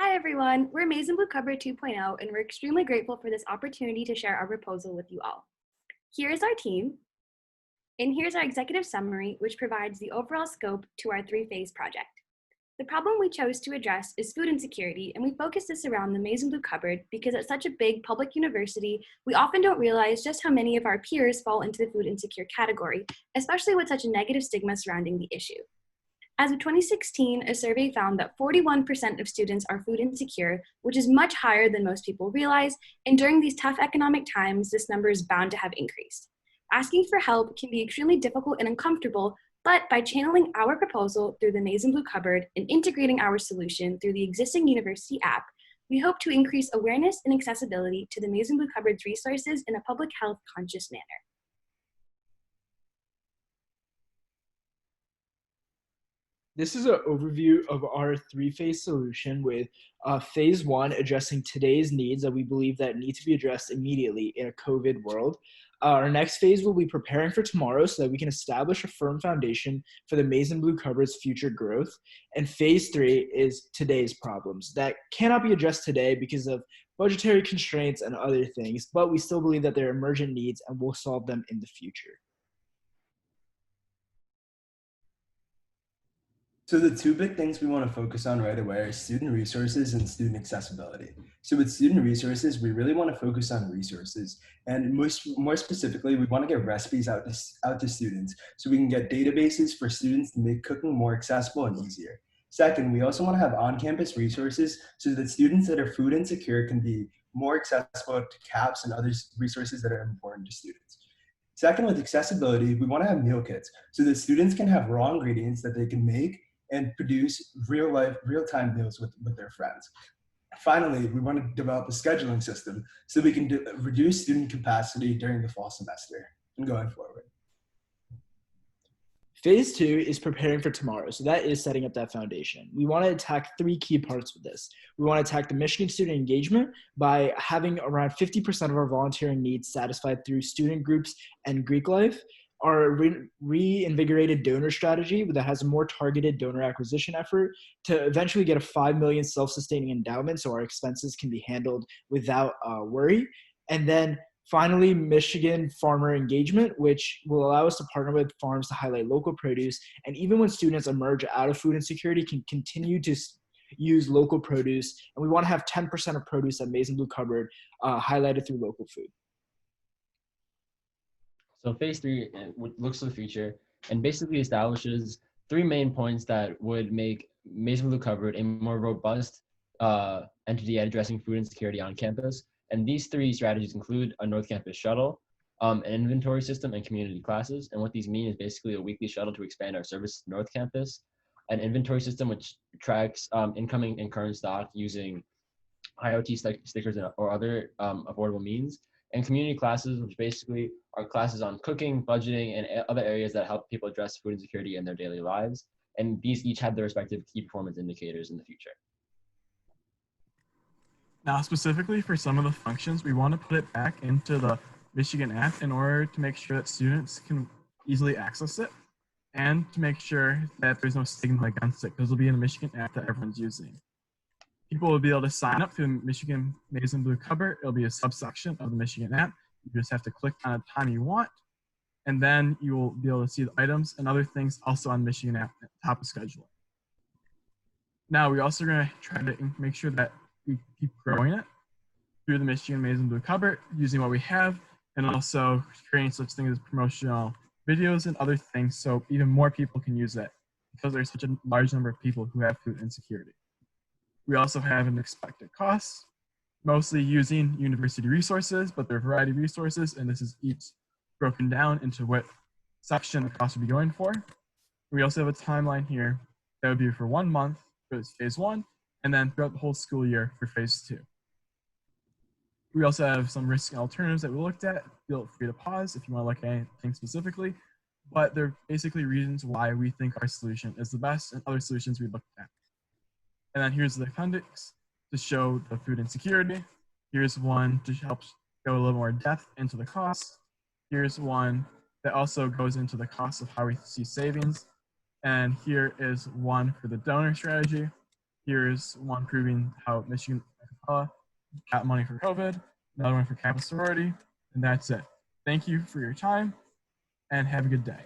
Hi everyone, we're Maize and Blue Cupboard 2.0 and we're extremely grateful for this opportunity to share our proposal with you all. Here is our team, and here's our executive summary, which provides the overall scope to our three-phase project. The problem we chose to address is food insecurity, and we focus this around the Maize and Blue Cupboard because at such a big public university, we often don't realize just how many of our peers fall into the food insecure category, especially with such a negative stigma surrounding the issue. As of 2016, a survey found that 41% of students are food insecure, which is much higher than most people realize, and during these tough economic times, this number is bound to have increased. Asking for help can be extremely difficult and uncomfortable, but by channeling our proposal through the Maize and Blue Cupboard and integrating our solution through the existing university app, we hope to increase awareness and accessibility to the Maize and Blue Cupboard's resources in a public health conscious manner. This is an overview of our three-phase solution with phase one addressing today's needs that we believe that need to be addressed immediately in a COVID world. Our next phase will be preparing for tomorrow so that we can establish a firm foundation for the Maize and Blue Cupboard's future growth. And phase three is today's problems that cannot be addressed today because of budgetary constraints and other things, but we still believe that they're emergent needs and we'll solve them in the future. So the two big things we want to focus on right away are student resources and student accessibility. So with student resources, we really want to focus on resources. And more specifically, we want to get recipes out to students so we can get databases for students to make cooking more accessible and easier. Second, we also want to have on-campus resources so that students that are food insecure can be more accessible to CAPS and other resources that are important to students. Second, with accessibility, we want to have meal kits so that students can have raw ingredients that they can make and produce real-time meals with their friends. Finally, we want to develop a scheduling system so we can reduce student capacity during the fall semester and going forward. Phase two is preparing for tomorrow. So that is setting up that foundation. We want to attack three key parts with this. We want to attack the Michigan student engagement by having around 50% of our volunteering needs satisfied through student groups and Greek life. Our reinvigorated donor strategy that has a more targeted donor acquisition effort to eventually get a 5 million self-sustaining endowment so our expenses can be handled without worry. And then finally, Michigan farmer engagement, which will allow us to partner with farms to highlight local produce. And even when students emerge out of food insecurity, can continue to use local produce. And we want to have 10% of produce at Maize and Blue Cupboard highlighted through local food. So phase three looks to the future and basically establishes three main points that would make Maize and Blue Cupboard a more robust entity at addressing food insecurity on campus. And these three strategies include a North Campus shuttle, an inventory system, and community classes. And what these mean is basically a weekly shuttle to expand our service to North Campus, an inventory system which tracks incoming and current stock using IoT stickers or other affordable means, and community classes, which basically are classes on cooking, budgeting, and other areas that help people address food insecurity in their daily lives. And these each have their respective key performance indicators in the future. Now, specifically for some of the functions, we want to put it back into the Michigan app in order to make sure that students can easily access it and to make sure that there's no stigma against it because it'll be in the Michigan app that everyone's using. People will be able to sign up through the Michigan Maize and Blue Cupboard. It'll be a subsection of the Michigan app. You just have to click on a time you want, and then you will be able to see the items and other things also on Michigan app at the top of scheduling. Now, we're also going to try to make sure that we keep growing it through the Michigan Maize and Blue Cupboard using what we have and also creating such things as promotional videos and other things so even more people can use it because there's such a large number of people who have food insecurity. We also have an expected cost, mostly using university resources, but there are a variety of resources, and this is each broken down into what section the cost would be going for. We also have a timeline here that would be for 1 month for phase one, and then throughout the whole school year for phase two. We also have some risks and alternatives that we looked at. Feel free to pause if you want to look at anything specifically, but they're basically reasons why we think our solution is the best and other solutions we looked at. And then here's the appendix to show the food insecurity. Here's one to help go a little more depth into the cost. Here's one that also goes into the cost of how we see savings. And here is one for the donor strategy. Here's one proving how Michigan got money for COVID, another one for campus sorority, and that's it. Thank you for your time, and have a good day.